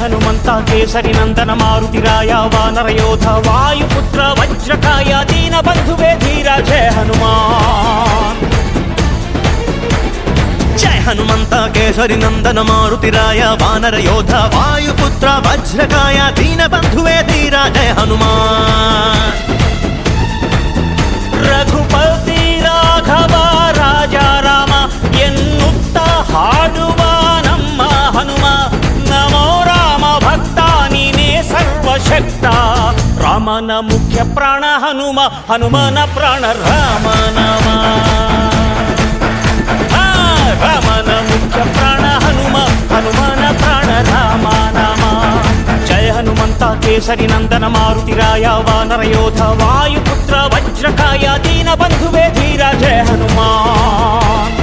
హనుమంత కేసరి నందన మారుతిరాయ వానర యోధ వాయుపుత్ర వజ్రకాయ దీన బంధువే ధీర జయ హనుమాన్. జయ హనుమంత కేసరి నందన మారుతిరాయ వానర యోధ వాయుపుత్ర వజ్రకాయ దీన బంధువే ధీర జయ హనుమాన్. ರಘುಪತಿ ರಾಘವ ರಾಜ ರಾಮ ಎನ್ನುತ್ತ ಹಾಡುವ ನಮ್ಮ ಹನುಮ ನಮೋ ರಾಮ ಭಕ್ತ ನೀನೇ ಸರ್ವಶಕ್ತ. ರಾಮನ ಮುಖ್ಯ ಪ್ರಾಣ ಹನುಮ ಹನುಮನ ಪ್ರಾಣ ರಾಮ ನಾಮ. ರಾಮನ ಮುಖ್ಯ ಪ್ರಾಣ ಹನುಮ ಹನುಮನ ಪ್ರಾಣ ರಾಮ ನಾಮ. ಜಯ ಹನುಮಂತ ಕೇಸರಿ ನಂದನ ಮಾರುತಿರಾಯ ವಾನರ ಯೋಧ ವಾಯುಪುತ್ರ ವಜ್ರಕಾಯ ದೀನ ಬಂಧುವೇ ಧೀರ ಜಯ ಹನುಮಾನ್.